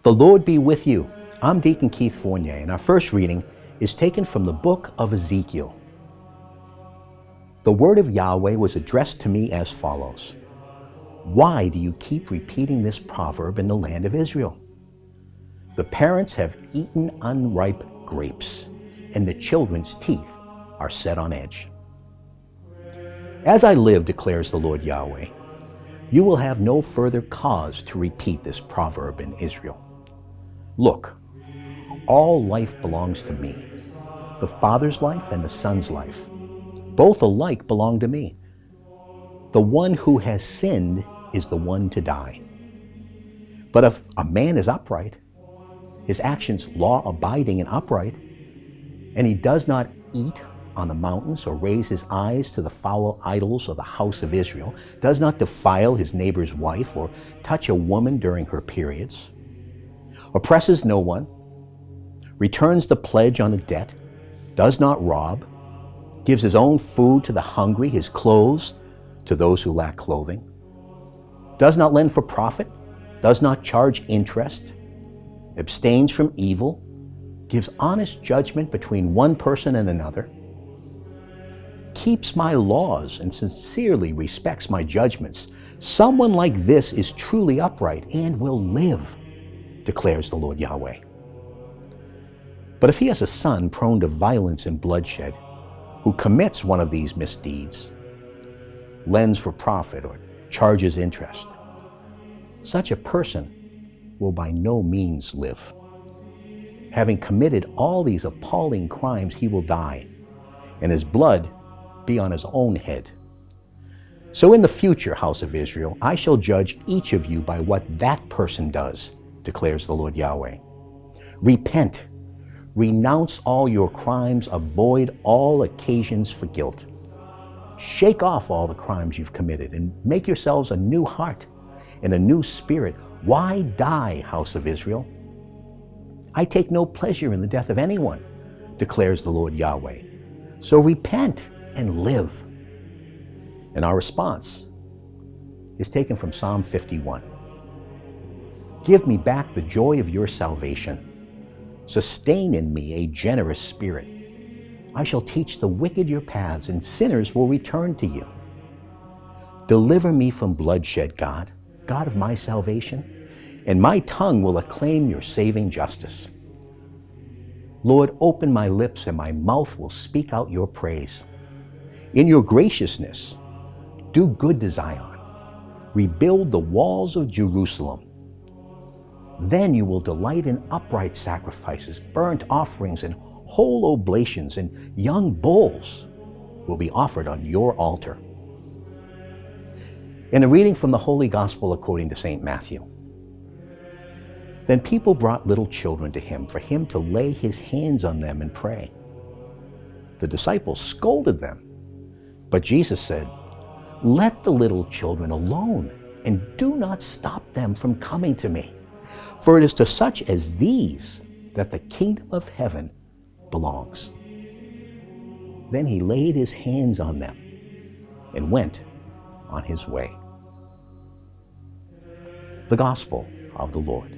The Lord be with you. I'm Deacon Keith Fournier, and our first reading is taken from the book of Ezekiel. The word of Yahweh was addressed to me as follows. Why do you keep repeating this proverb in the land of Israel? The parents have eaten unripe grapes, and the children's teeth are set on edge. As I live, declares the Lord Yahweh, you will have no further cause to repeat this proverb in Israel. Look, all life belongs to me, the Father's life and the Son's life. Both alike belong to me. The one who has sinned is the one to die. But if a man is upright, his actions law-abiding and upright, and he does not eat on the mountains or raise his eyes to the foul idols of the house of Israel, does not defile his neighbor's wife or touch a woman during her periods, oppresses no one, returns the pledge on a debt, does not rob, gives his own food to the hungry, his clothes to those who lack clothing, does not lend for profit, does not charge interest, abstains from evil, gives honest judgment between one person and another, keeps my laws and sincerely respects my judgments, someone like this is truly upright and will live, declares the Lord Yahweh. But if he has a son prone to violence and bloodshed, who commits one of these misdeeds, lends for profit or charges interest, such a person will by no means live. Having committed all these appalling crimes, he will die, and his blood be on his own head. So in the future, house of Israel, I shall judge each of you by what that person does, declares the Lord Yahweh. Repent, renounce all your crimes, avoid all occasions for guilt. Shake off all the crimes you've committed and make yourselves a new heart and a new spirit. Why die, house of Israel? I take no pleasure in the death of anyone, declares the Lord Yahweh. So repent and live. And our response is taken from Psalm 51. Give me back the joy of your salvation. Sustain in me a generous spirit. I shall teach the wicked your paths, and sinners will return to you. Deliver me from bloodshed, God, God of my salvation, and my tongue will acclaim your saving justice. Lord, open my lips, and my mouth will speak out your praise. In your graciousness, do good to Zion. Rebuild the walls of Jerusalem. Then you will delight in upright sacrifices, burnt offerings, and whole oblations, and young bulls will be offered on your altar. In a reading from the Holy Gospel according to St. Matthew. Then people brought little children to him for him to lay his hands on them and pray. The disciples scolded them, but Jesus said, let the little children alone, and do not stop them from coming to me. For it is to such as these that the kingdom of heaven belongs. Then he laid his hands on them and went on his way. The Gospel of the Lord.